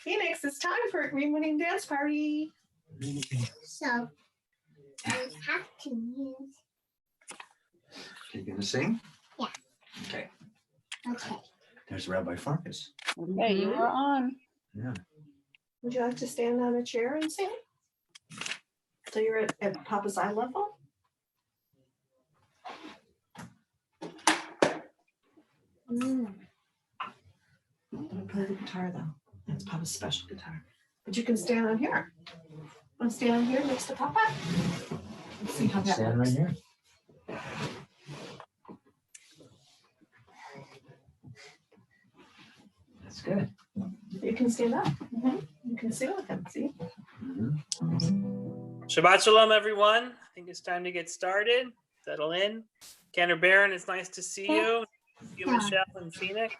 Phoenix, it's time for a green winning dance party. So I have to use. You gonna sing? Yeah. Okay. Okay. There's Rabbi Farkas. Okay, you are on. Yeah. Would you like to stand on a chair and sing? So you're at Papa's eye level? Don't play the guitar though. That's Papa's special guitar. But you can stand on here. Want to stand on here next to Papa? Let's see how that Stand right works. here. That's good. You can stand up. You can sing with him, see? Shabbat Shalom, everyone. I think it's time to get started. Settle in. Cantor Baron, it's nice to see you. You, Michelle, and Phoenix.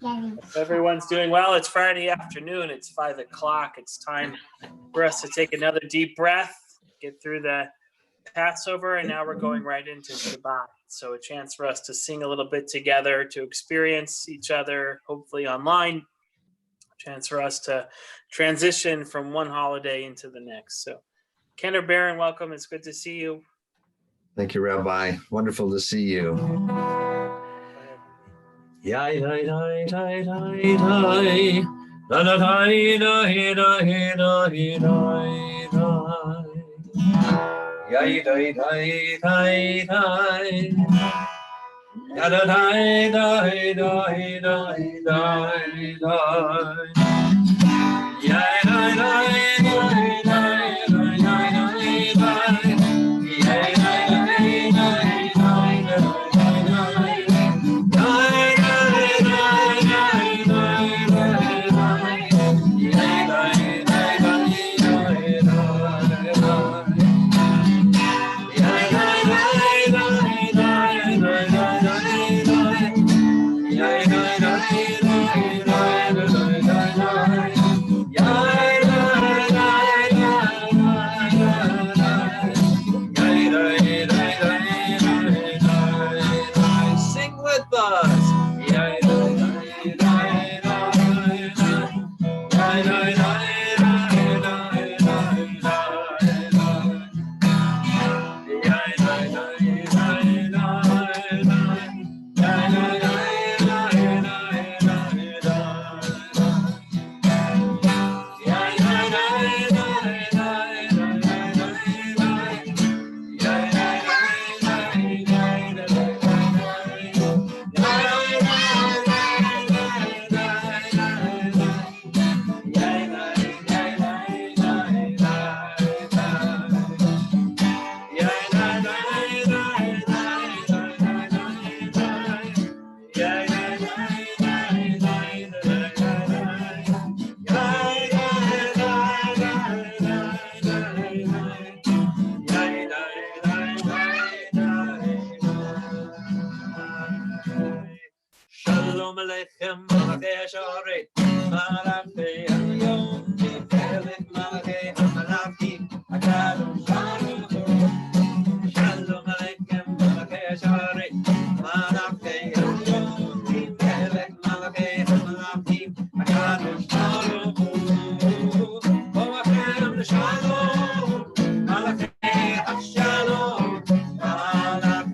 Hope everyone's doing well. It's Friday afternoon. It's 5 o'clock. It's time for us to take another deep breath, get through the Passover, and now we're going right into Shabbat. So a chance for us to sing a little bit together, to experience each other, hopefully online. A chance for us to transition from one holiday into the next. So Cantor Baron, welcome. It's good to see you. Thank you, Rabbi. Wonderful to see you. Yai dai dai dai dai dai da da dai dai dai dai dai dai. Yai dai dai dai dai da da dai dai dai dai dai dai. Yai dai dai dai dai dai dai dai. Yai dai dai dai dai dai dai. Sing with us. Shalom Aleichem, Malachei Hasharet, Malachei Hayom, Melech Malachei Hamalachi, Akadosh Baruch Hu. Shalom Aleichem, Malachei Hasharet, Malachei Hayom, Melech Malachei Hamalachi, Akadosh Baruch Hu. Boachem Shalom, Malachei Hashalom, Malachei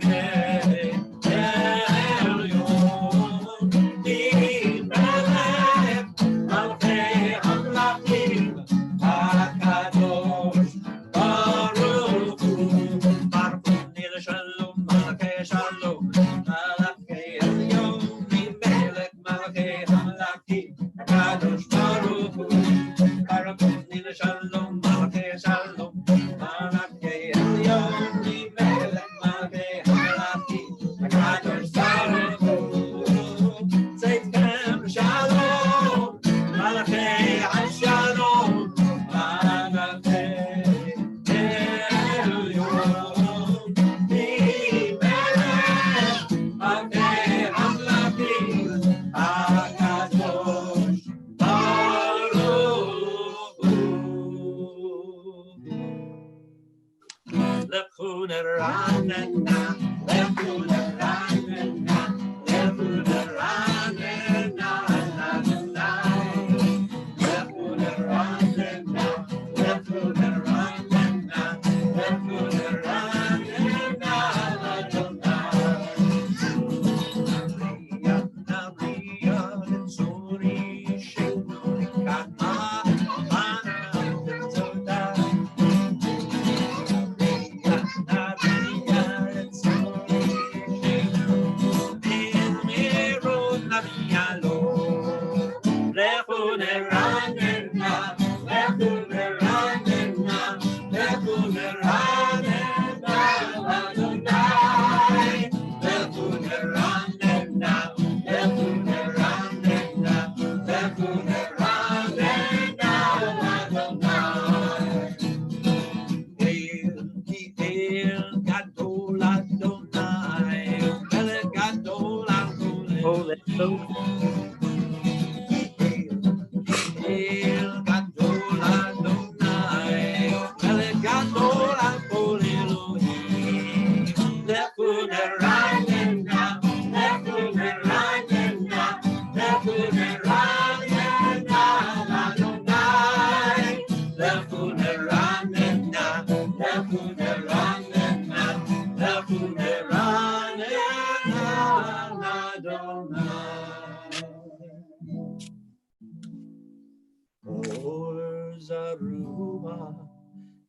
Or Zaruma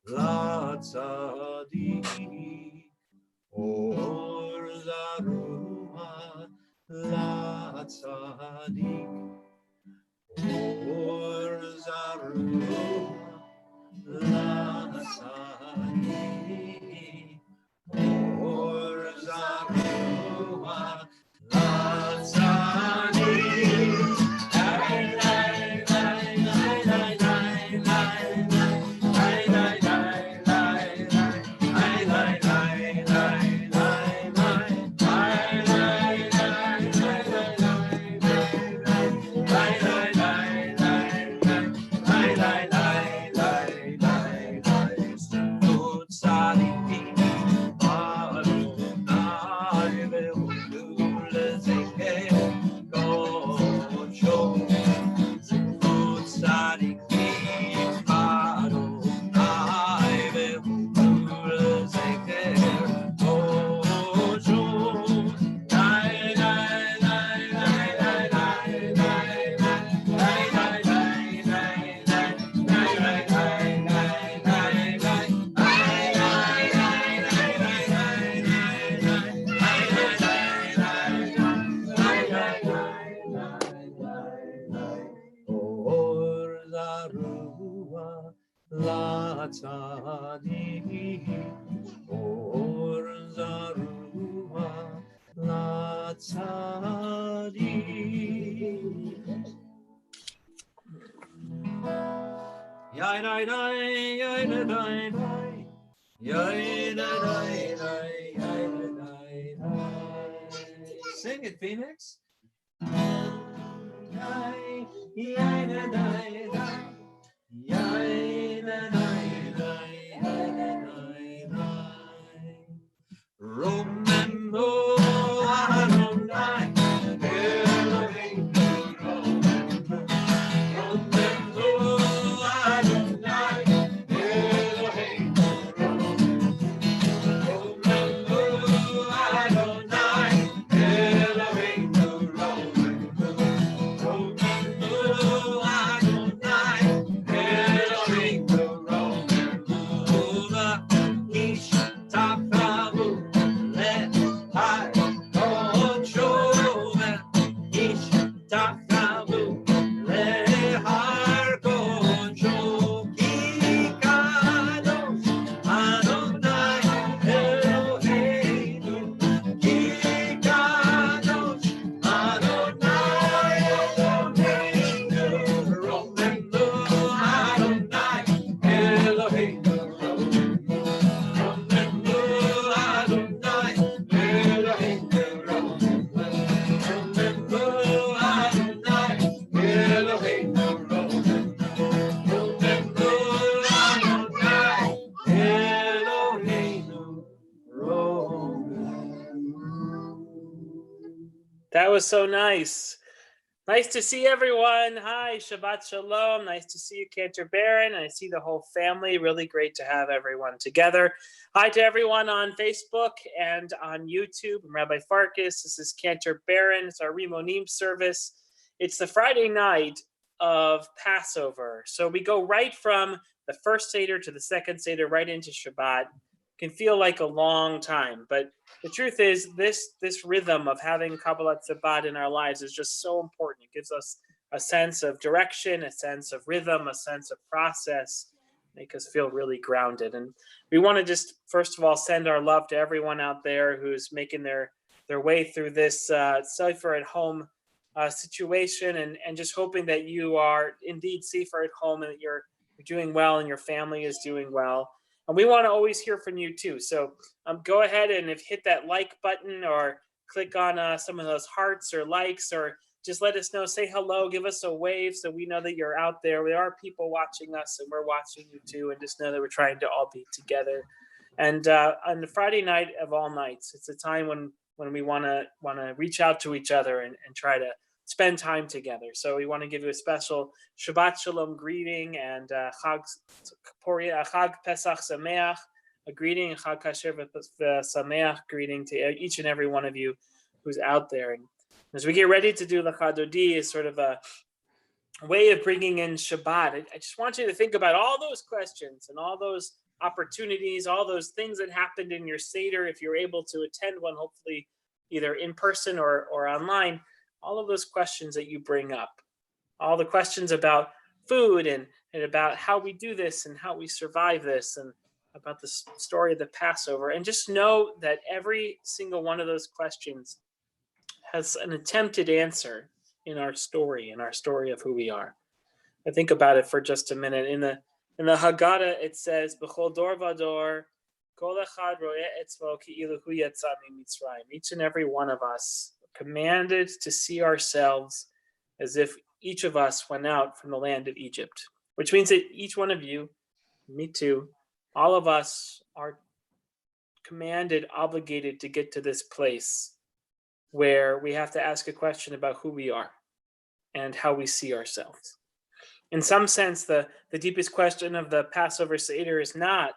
La Tzadik. Or Zaruma La Tzadik. Or Zaruma La Tzadik. Or Zaruma La Tzadik. La Tzadik, Or Zaruma La Tzadik. Yai dai dai, yai dai dai dai, yai dai dai dai, yai dai dai dai. Sing it, Phoenix. Yai, yai dai dai dai. Yai da dai dai dai dai dai. Remember Adonai, Eloheinu. Remember Adonai, Eloheinu. Remember Adonai, Eloheinu. That was so nice. Nice to see everyone. Hi, Shabbat Shalom. Nice to see you, Cantor Baron. I see the whole family. Really great to have everyone together. Hi to everyone on Facebook and on YouTube. I'm Rabbi Farkas. This is Cantor Baron. It's our Rimonim service. It's the Friday night of Passover. So we go right from the first Seder to the second Seder, right into Shabbat. Can feel like a long time, but the truth is this rhythm of having Kabbalat Shabbat in our lives is just so important. It gives us a sense of direction, a sense of rhythm, a sense of process, make us feel really grounded. And we want to just, first of all, send our love to everyone out there who's making their way through this safer at home situation, and just hoping that you are indeed safer at home and that you're doing well and your family is doing well. And we want to always hear from you too. So go ahead and hit that like button or click on some of those hearts or likes, or just let us know, say hello, give us a wave so we know that you're out there. There are people watching us and we're watching you too. And just know that we're trying to all be together. And on the Friday night of all nights, it's a time when we want to reach out to each other and try to spend time together. So we want to give you a special Shabbat Shalom greeting and Chag Pesach Sameach, a greeting, and Chag Kasher Sameach greeting to each and every one of you who's out there. And as we get ready to do L'Chadodi, is sort of a way of bringing in Shabbat. I just want you to think about all those questions and all those opportunities, all those things that happened in your Seder. If you're able to attend one, hopefully either in person or online, all of those questions that you bring up, all the questions about food and about how we do this and how we survive this, and about the story of the Passover. And just know that every single one of those questions has an attempted answer in our story of who we are. I think about it for just a minute. In the Haggadah, it says, "B'chol dor vador, kol echad ro'eh etzvo ki'ilu hu yatsa miMitzrayim." Each and every one of us commanded to see ourselves as if each of us went out from the land of Egypt, which means that each one of you, me too, all of us are commanded, obligated to get to this place where we have to ask a question about who we are and how we see ourselves. In some sense, the deepest question of the Passover Seder is not,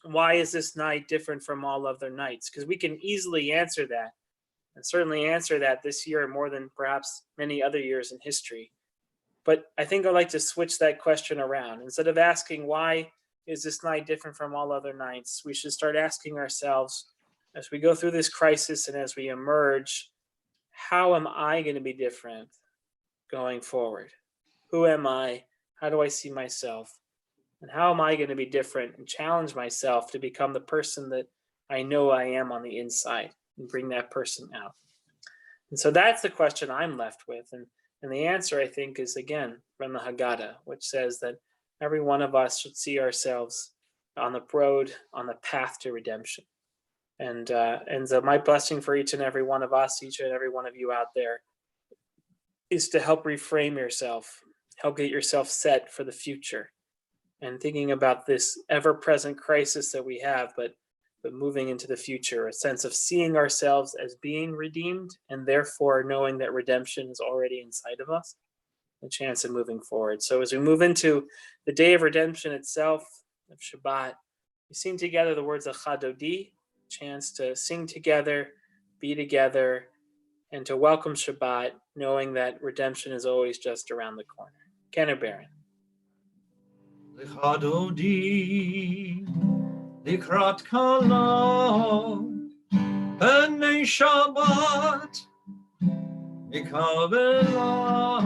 why is this night different from all other nights? Because we can easily answer that, and certainly answer that this year more than perhaps many other years in history. But I think I'd like to switch that question around. Instead of asking, why is this night different from all other nights, we should start asking ourselves, as we go through this crisis and as we emerge, how am I going to be different going forward? Who am I? How do I see myself? And how am I going to be different and challenge myself to become the person that I know I am on the inside and bring that person out? And so that's the question I'm left with. And the answer, I think, is again from the Haggadah, which says that every one of us should see ourselves on the road, on the path to redemption. And so my blessing for each and every one of us, each and every one of you out there, is to help reframe yourself, help get yourself set for the future, and thinking about this ever-present crisis that we have, but moving into the future, a sense of seeing ourselves as being redeemed, and therefore knowing that redemption is already inside of us, a chance of moving forward. So as we move into the day of redemption itself, of Shabbat, we sing together the words of Chadodi, chance to sing together, be together, and to welcome Shabbat, knowing that redemption is always just around the corner. Cantor Baron. L'chadodi, l'krat kala, b'nei Shabbat, l'kabbalat,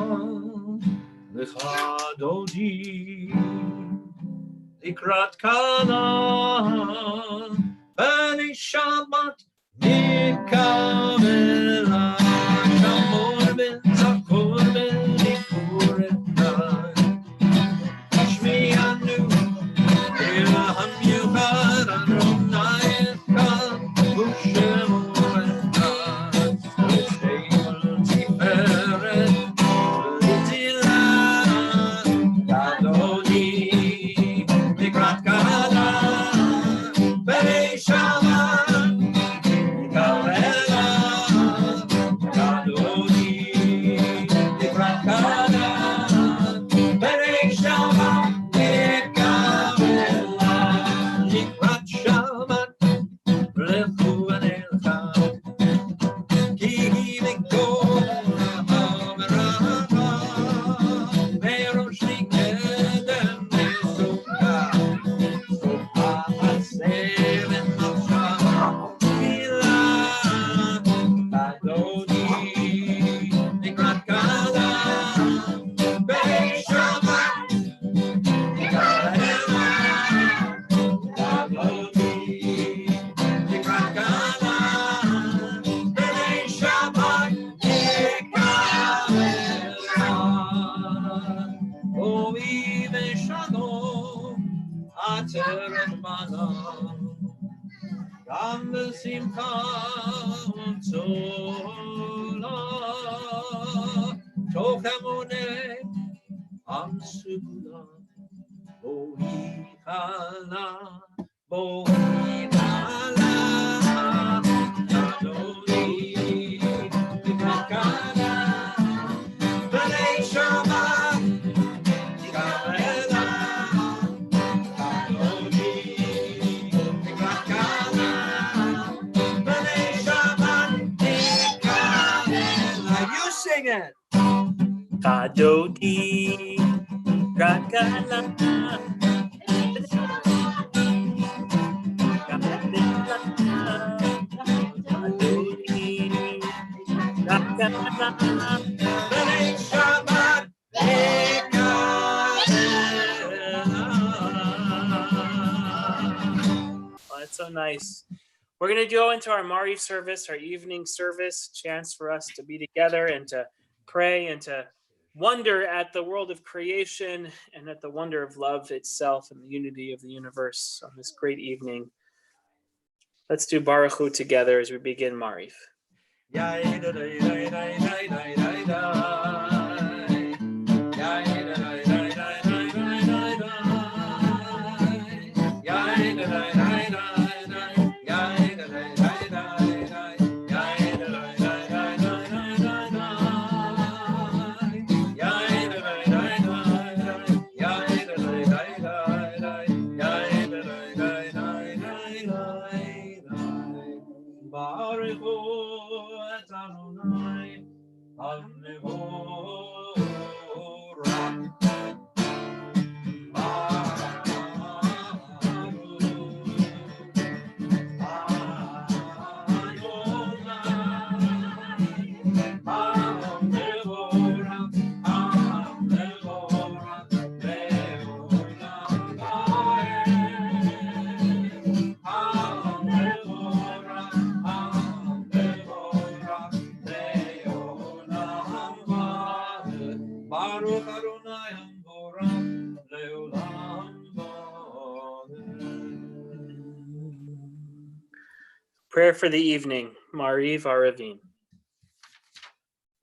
l'chadodi, l'krat kala, b'nei Shabbat, l'kabbalat, shamor ben zakor ben likuret. Adodi Rakala Adodi Rakala Shabbat. Oh, that's so nice. We're going to go into our Mariv service, our evening service, chance for us to be together and to pray and to wonder at the world of creation and at the wonder of love itself and the unity of the universe on this great evening. Let's do Baruch Hu together as we begin Mariv. Baruch Hu et Adonai, Hamevorach. Baruch Adonai Hamvorach Leolam Vaed. Prayer for the evening, Mariv Aravim.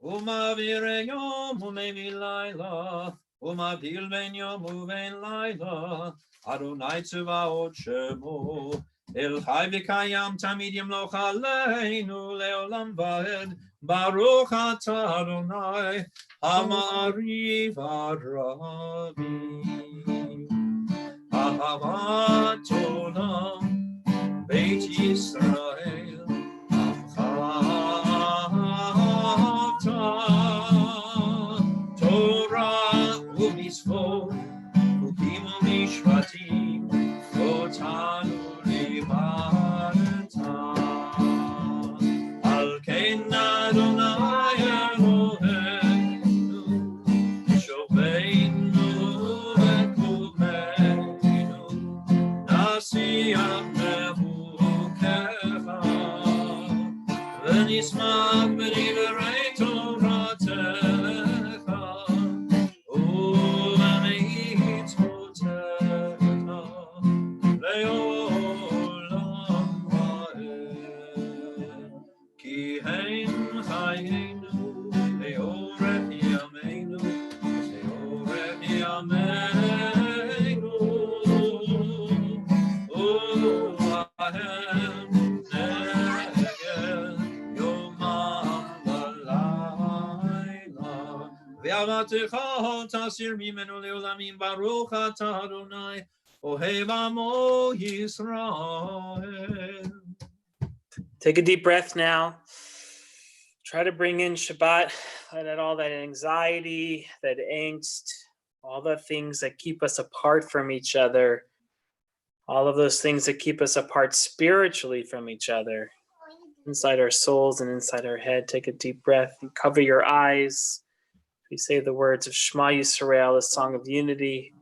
Umavir yom umevi laila, umavdil ben yom uven laila, Adonai Tzevaot Shemo, El Chai v'Kayam Tamid Yimloch Aleinu Leolam Vaed, Baruch Atah Adonai, Hamariv Aravi, Ahavat Olam, Beit Yisrael, Torah u'mitzvot, chukim u'mishpatim, otanu livarta. Al ken Adonai Eloheinu, shoveinu v'kumeinu, nasiach mehukecha, v'nismach b'divrei Toratecha, u'b'mitzvotecha, le'olam va'ed. Ki hein chayenu, le'orech yameinu, le'orech yameinu, u'ahem neged yomam v'layla. Ve'avatecha tasir mimenu le'olamim, Baruch atah Adonai, ohev amo Yisrael. Take a deep breath now. Try to bring in Shabbat, let out all that anxiety, that angst, all the things that keep us apart from each other, all of those things that keep us apart spiritually from each other, inside our souls and inside our head. Take a deep breath and cover your eyes. We say the words of Shema Yisrael, a song of unity,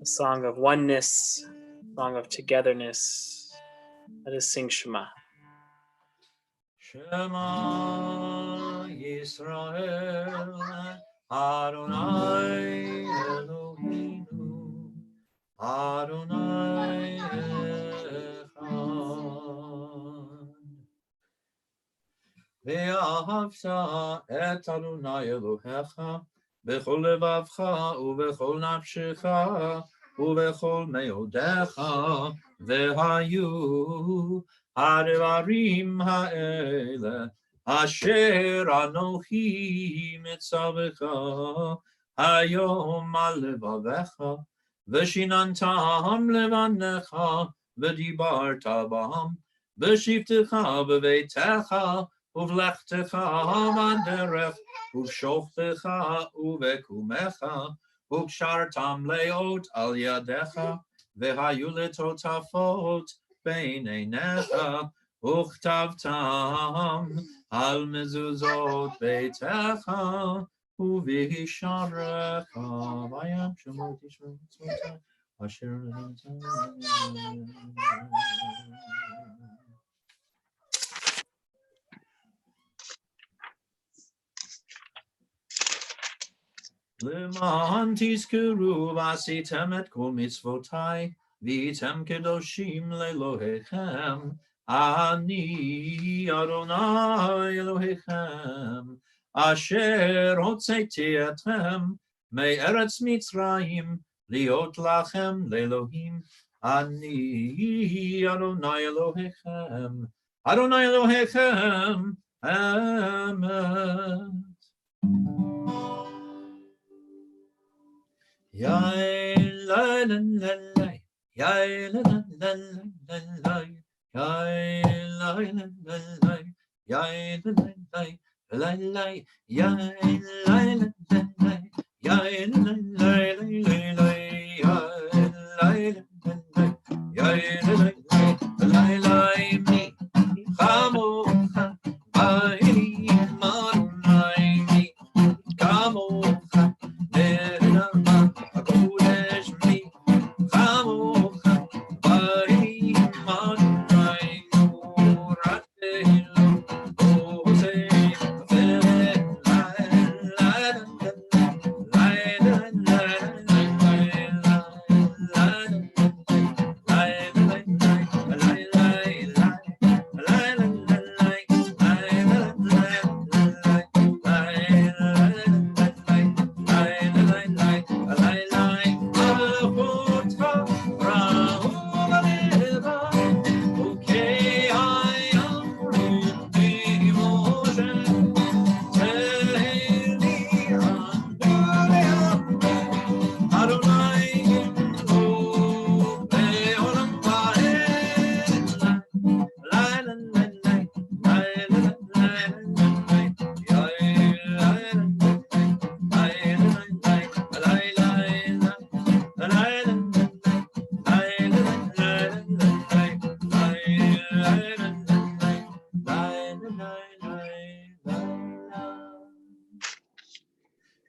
a song of oneness, a song of togetherness. Let us sing Shema. Shema Yisrael, Adonai Eloheinu, Adonai Echad. Ve'ahavta et Adonai Elohecha, b'chol levavcha u'b'chol nafshecha u'b'chol meodecha, ve'hayu Ha'devarim ha'ele asher anochi mitzavecha hayom al levavecha v'shinantam levanecha v'dibarta b'ham v'shivtecha b'veitecha ובלכתך בדרך, ובשוכבך ובקומך, וקשרתם לאות על ידיך, והיו לטוטפות בין עיניך, וכתבתם על מזוזות ביתך, ובשעריך, וים שמות ישמעו מצוותיי, אשר למען תזכרו ועשיתם את כל מצוותיי, והייתם קדושים לאלוהיכם, אני אדוני אלוהיכם, אשר הוצאתי אתכם מארץ מצרים, להיות לכם לאלוהים, אני אדוני אלוהיכם, אדוני אלוהיכם, אמת. Yai la la la la, yai la la la la la, yai la la la la, yai la la la la, yai la la la la, yai la la la la, yai la la la la, me, Kamo, Bari, Manai, me, Kamo.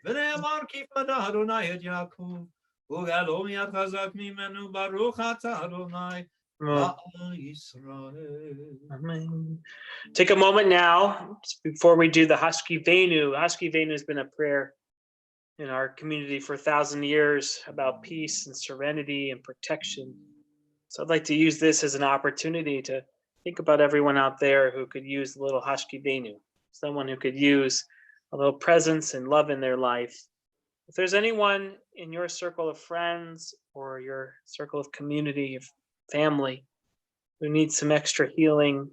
ונאמר כי פדה אדוני את יעקב, וגאלו מיד חזק ממנו, ברוך אתה אדוני לעם ישראל. Amen. Take a moment now before we do the Hashki Venu. Hashki Venu has been a prayer in our community for 1,000 years about peace and serenity and protection. So I'd like to use this as an opportunity to think about everyone out there who could use a little Hashki Venu, someone who could use a little presence and love in their life. If there's anyone in your circle of friends or your circle of community, of family, who needs some extra healing,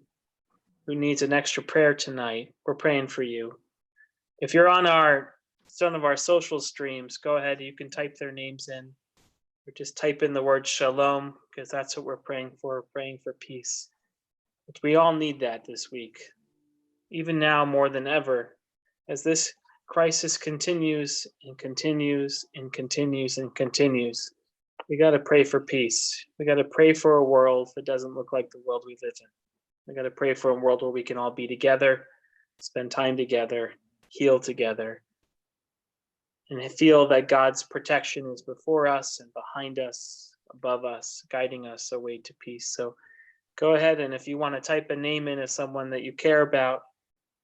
who needs an extra prayer tonight, we're praying for you. If you're on some of our social streams, go ahead, you can type their names in, or just type in the word shalom, because that's what we're praying for peace. But we all need that this week, even now more than ever, as this crisis continues and continues and continues and continues. We got to pray for peace. We got to pray for a world that doesn't look like the world we live in. We got to pray for a world where we can all be together, spend time together, heal together, and feel that God's protection is before us and behind us, above us, guiding us away to peace. So go ahead, and if you want to type a name in as someone that you care about,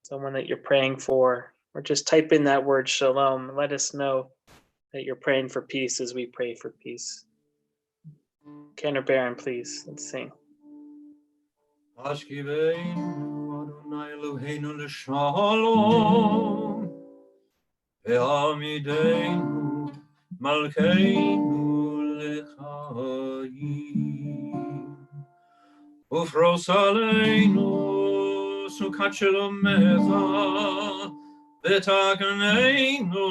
someone that you're praying for, or just type in that word shalom, and let us know that you're praying for peace as we pray for peace. Cantor Baron, please, let's sing. Ashkiveinu Adonai Eloheinu l'shalom, ve'amideinu malkeinu l'chaim, ufros aleinu sukat shalomecha, ve'tagneinu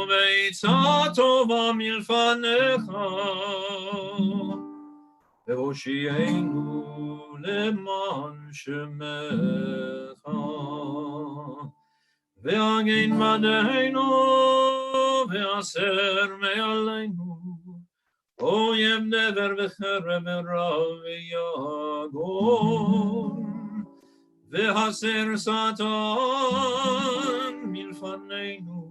be'itza tova milfanecha, והושיענו למען שמך. והגן מדענו והסר מעלינו, אויב דבר וחרב ורב ויגון, והסר שטן מלפנינו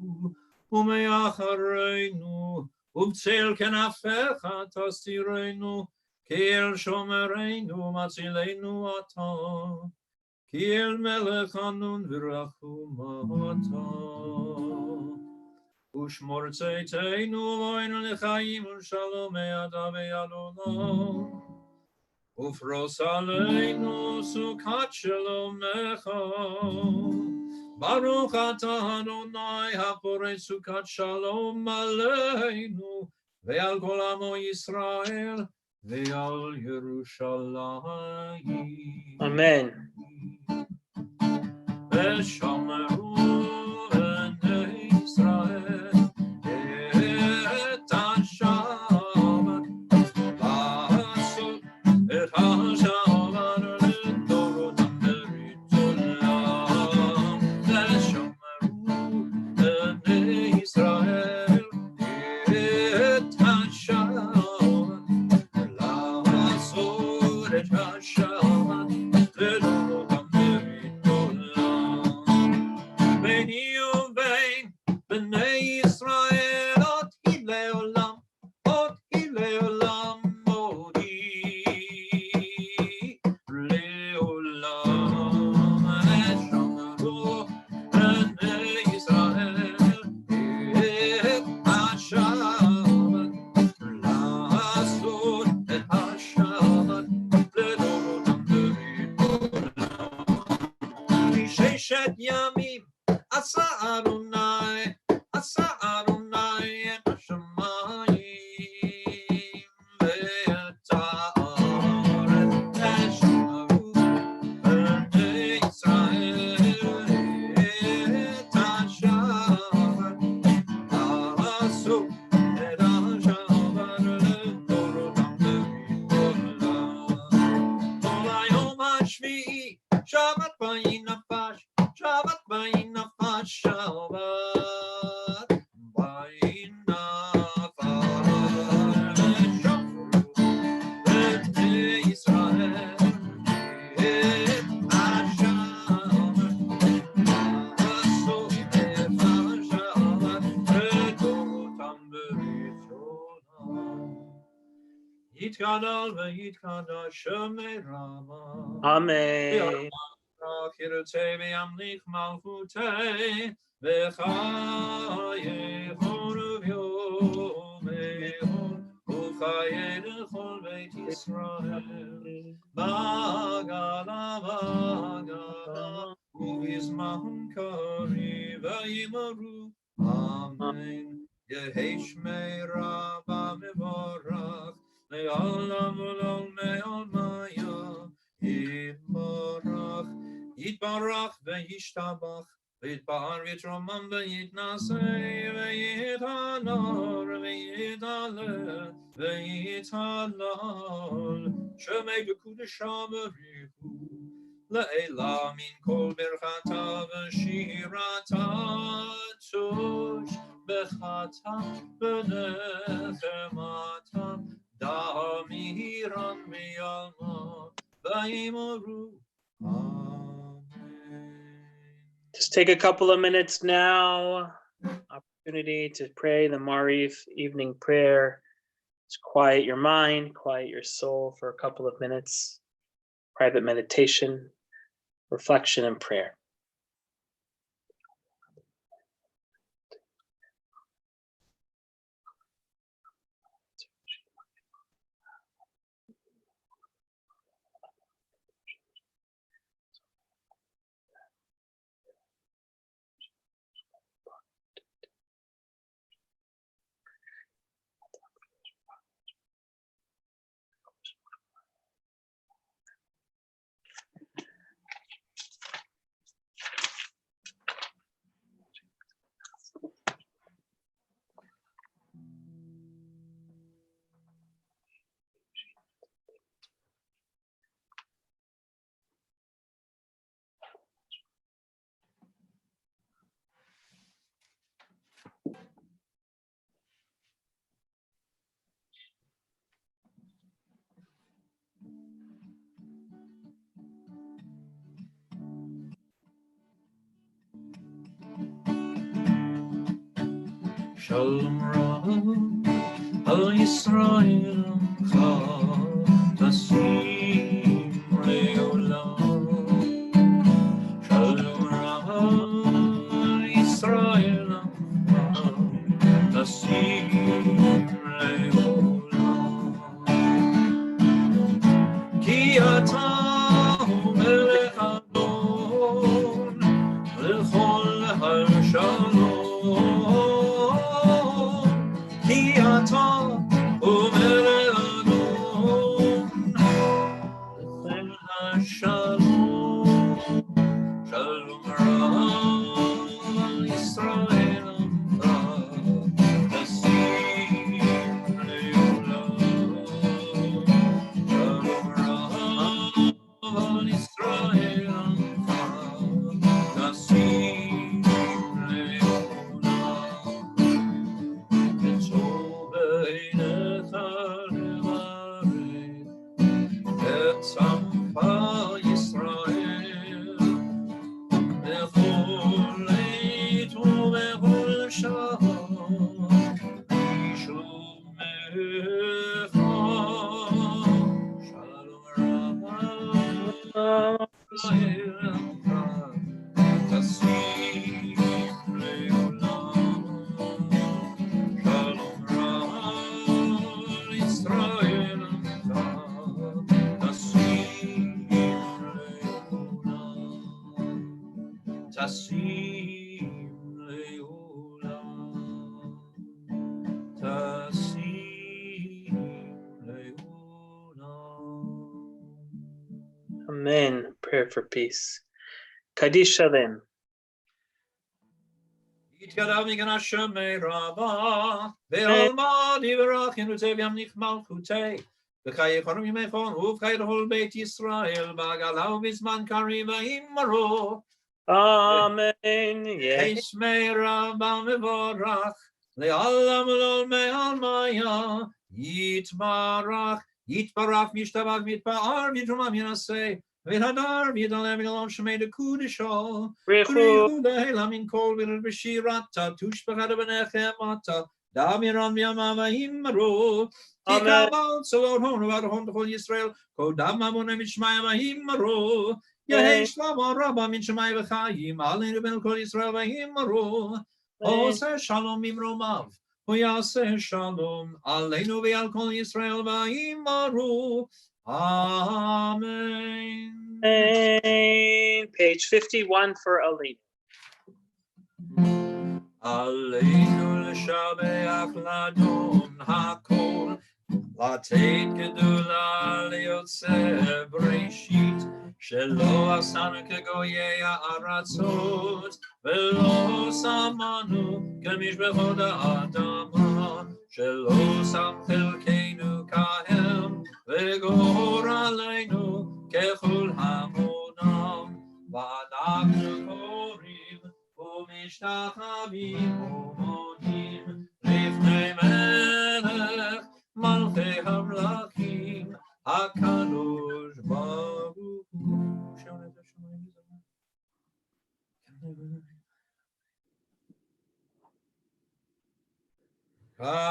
ומאחרינו, ובצל כנפיך תסתירנו, כי אל שומרנו מצילנו אתה, כי אל מלך חנון ורחום אתה. ושמור צאתנו ובואנו לחיים ושלום מעתה ועד עולם, ופרוס עלינו סוכת שלומך. ברוך אתה אדוני הפורש סוכת שלום עלינו ועל כל עמו ישראל ועל ירושלים. אמן. ושמרו בני ישראל את השבת, לעשות את השבת לדורותם ברית עולם. ושמרו בני ישראל את השבת, לעשות את השבת לדורותם ברית עולם. ביני ובין בני ישראל עוד היא לעולם, עוד היא לעולם, עוד היא לעולם. ושמרו בני ישראל את השבת, לעשות את השבת לדורותם ברית עולם. מששת ימים עשה אדוני את השמיים ואת הארץ. ושמרו בני ישראל את השבת, לעשות את השבת לדורותם ברית עולם. כל היום השביעי שבת באי נפש, שבת באי נפש, שבת באי נפש. ושמרו בני ישראל את השבת, לעשות את השבת לדורותם ברית עולם. יתגדל ויתקדש שמי רבה. אמן. חירותי וימליך מלכותי, וחייכון וביומכון, וחיי לכל בית ישראל. בגלה בגלה, ובזמן קריב ויאמרו אמן. יהי שמי רבה מבורך, לעולם ולעולמי יתברך. יתברך וישתבח, ויתפאר ויתרומם ויתנשא, ויתהדר ויתהלל ויתהלל. שמי בקודשה בריחו, לעילה מן כל ברכתה ושירתה, תוש בחתה בנחמתה, דמירן ויעלמה ויאמרו Just take a couple of minutes now. Opportunity to pray the Marif evening prayer. Just quiet your mind, quiet your soul for a couple of minutes. Private meditation, reflection, and prayer. Shalom Ram Al Yisrael Tasim Leolam Shalom Ram Al Yisrael Tasim Leolam Ki Ata Melech Adon L'chol HaShalom Ki Ata Melech Adon L'chol HaShalom Shalom Ram Yisrael Tasim Leolam Shalom Ram Yisrael Tasim Leolam Etzor beinecha levared Et Samcha Yisrael Bechol עת ובכל שעה בשלומך שלום רב אלך תשים לעולם שלום רב ישראל תשים לעולם Tasim leolam, tasim leolam. Amen. Prayer for peace. Kaddish Shalem. יתגדל מכאן השמי רבה, ועלמא יברך ינותיו ימליך מלכותי, וחיי חורם ימי חון, ובחיי לכל בית ישראל, בעגלה ובזמן קריב ויאמרו. Amen. Yeh. שמי רבה מבורך, לעולם ולעולמי עלמיה, יתברך משתבח מתפאר ויתרומם ינסה, והדר ויתעלה מגלום שמי דקודשו, Richu. להילה מן כל בירת בשירתה, תושבחת בניכם עתה, דמירן בימיו ויאמרו, כי קבל צבאות הון ובעד הון בכל ישראל, קודם המונה משמיא ויאמרו, יהי שלמה רבה מן שמי וחיים, עלינו בין כל ישראל ויאמרו, עושה שלום ממרומיו, הוא יעשה שלום עלינו ועל כל ישראל ויאמרו, Amen. Amen. Page 51 for Alina. עלינו לשבח לאדון הכל, לתת גדולה ליוצא בראשית, שלא עשנו כגויי הארצות, ולא שמנו כמשפחות האדמה, שלא שם חלקנו כהם, וגורלנו ככל המונם, ואנחנו קוראים ומשתחווים ומודים לפני מלך מלכי המלכים הקדוש ברוך הוא.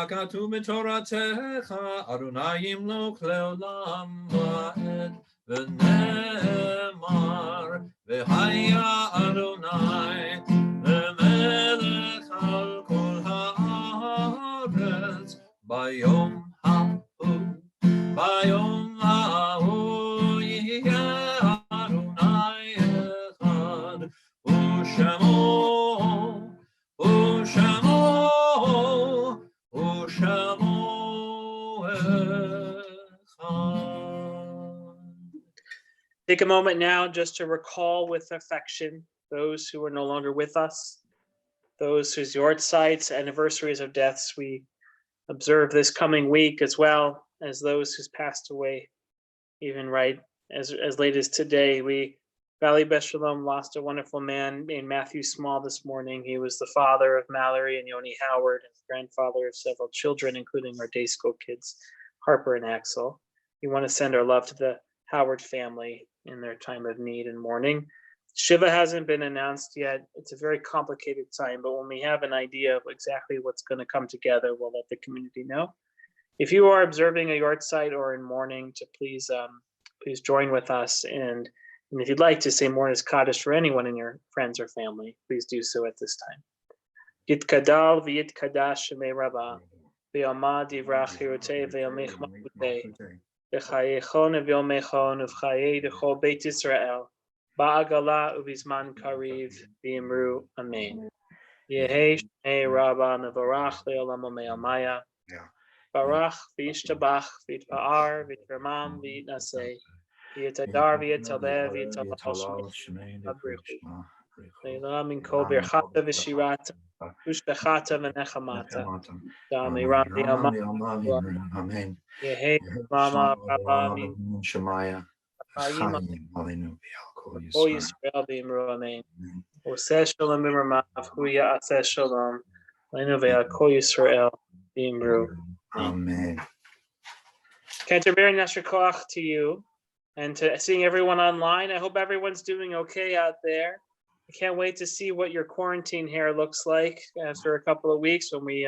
ככתוב בתורתך, אדוני ימלוך לעולם ועד, ונאמר, והיה אדוני למלך על כל הארץ, ביום ההוא יהיה אדוני אחד, ושמו Take a moment now just to recall with affection those who are no longer with us, those whose yortzites, anniversaries of deaths we observe this coming week, as well as those who's passed away, even right as late as today. We, Valley Beshalom, lost a wonderful man named Matthew Small this morning. He was the father of Mallory and Yoni Howard, and grandfather of several children, including our day school kids, Harper and Axel. We want to send our love to the Howard family in their time of need and mourning. Shiva hasn't been announced yet. It's a very complicated time, but when we have an idea of exactly what's going to come together, we'll let the community know. If you are observing a yard site or in mourning, to please join with us. And if you'd like to say Mourner's Kaddish for anyone in your friends or family, please do so at this time. Yitkadal v'yitkadash shemei Rabba v'yamad yivrach hirutei v'yamich malchutei v'chayechon v'yomechon v'chayei d'chol Beit Yisrael ba'agala uvizman kariv v'yimru amen. Yehei shmei Rabba nevarach le'olam u'me'amaya barach v'yishtabach v'yitpa'ar v'yitramam v'yitnaseh v'yitadar v'yitaleh v'yitalal shmei abrichu le'ila min kol birchata v'shirata ushbechata v'nechamata da'amiram v'yamam Amen. Yehei mama Rabba min Shemaya. Chayim Aleinu O Yisrael v'yimru amen. Oseh shalom b'mamav hu ya'aseh shalom le'inu ve'akol Yisrael v'yimru. Amen. Cantor, very Nasher Koach to you and to seeing everyone online. I hope everyone's doing okay out there. I can't wait to see what your quarantine hair looks like after a couple of weeks when we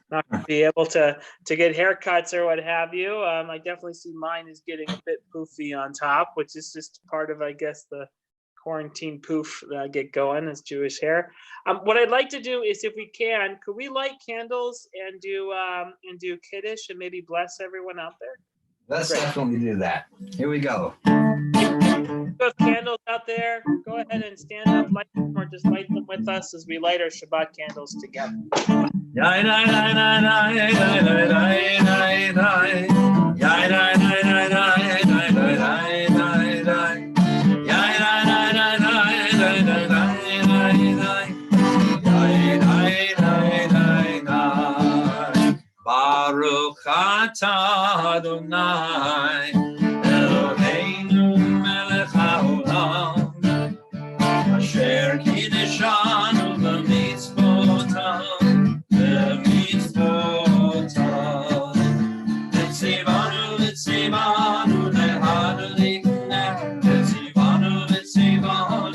not going to be able to get haircuts or what have you. I definitely see mine is getting a bit poofy on top, which is just part of, I guess, the quarantine poof that I get going as Jewish hair. What I'd like to do is, if we can, could we light candles and do Kiddush and maybe bless everyone out there? Let's definitely do that. Here we go. You have candles out there, go ahead and stand up, light them, or just light them with us as we light our Shabbat candles together. Baruch atah Adonai Eloheinu melech haolam asher kiddushanu b'mitzvotav v'tzivanu lehad l'ikneh v'tzivanu lehad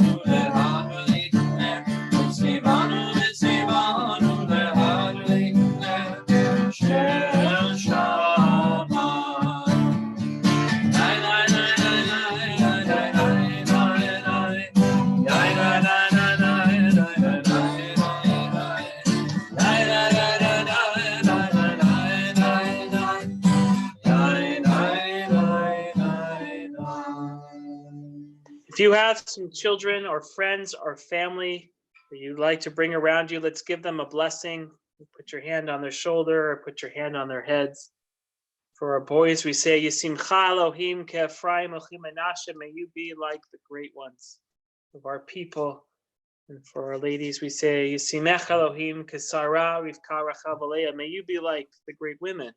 l'ikneh v'tzivanu lehad l'ikneh shel If you have some children or friends or family that you'd like to bring around you, let's give them a blessing. Put your hand on their shoulder or put your hand on their heads. For our boys, we say, Yisimcha Elohim ke'Ephraim Elohim Menashe, may you be like the great ones of our people. And for our ladies, we say, Yisimech Elohim ke'Sara Rivka Rachel V'Leah, may you be like the great women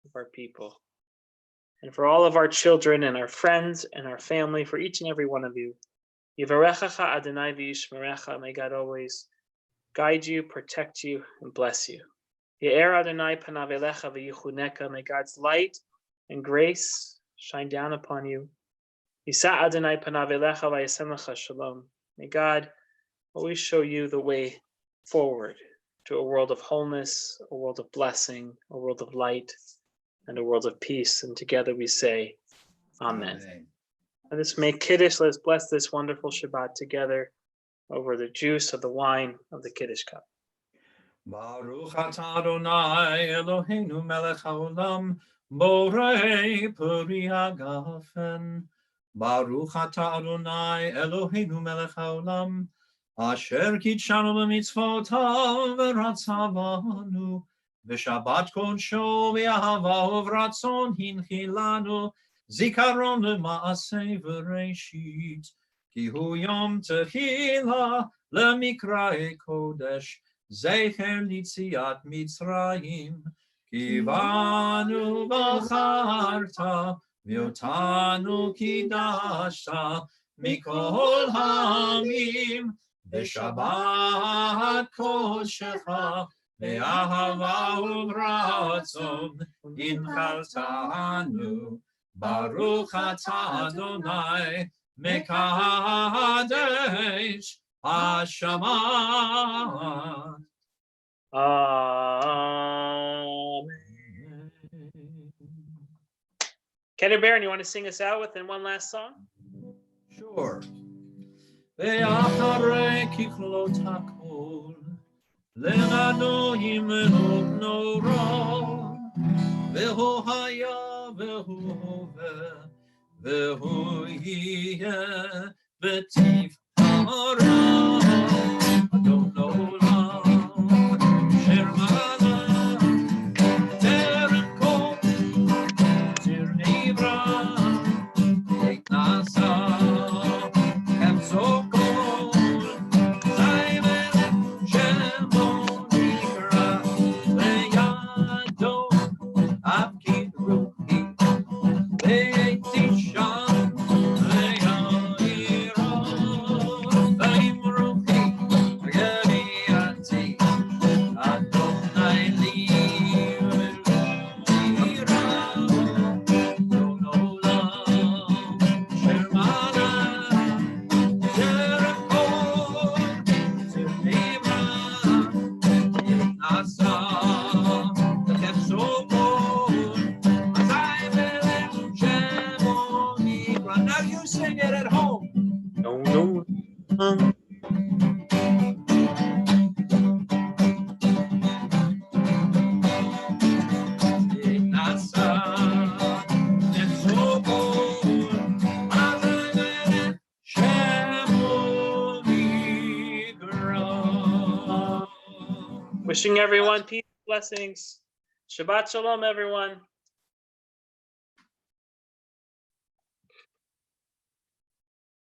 of our people. And for all of our children and our friends and our family, for each and every one of you, Yivarechacha Adonai v'yishmerecha, may God always guide you, protect you, and bless you. Ye'er Adonai panav elecha v'yichuneka, may God's light and grace shine down upon you. Yisa Adonai panav elecha v'yasem lecha shalom, may God always show you the way forward to a world of wholeness, a world of blessing, a world of light, and a world of peace. And together we say, Amen. Let us make Kiddush. Let us bless this wonderful Shabbat together over the juice of the wine of the Kiddush cup. Baruch atah Adonai Eloheinu melech haolam borei peri hagafen. Baruch atah Adonai Eloheinu melech haolam asher kitshanu b'mitzvotav v'ratzavanu v'shabbat kodsho v'ahava uvratzon hinchilanu zikaron le'maaseh v'reishit ki hu yom tehila le'mikra'e kodesh zecher litziat mitzrayim ki banu bacharta v'otanu kidashta mikol hamim v'shabbat kodshecha ve'ahava uvratzon inchaltanu Baruch atah Adonai Mekadesh Hashamat. Amen. Cantor Baron, you want to sing us out with one last song? Sure. Ve'acharei kichlot hakol, lenanu yimenu nora, ve'hu haya ve'hu hove, ve'hu yeh v'tiv hara. Adon olam, sher mana, terem kol, tir nivra, et nasa. So cold, Simon Shemonikra, Leyado, Abki Ruki, Leitishan, Leyairo, Leimruki, Gaviati, Adonai Lira, Donola, Shermana. Now you sing it at home. No. Wishing everyone peace, blessings. Shabbat shalom, everyone.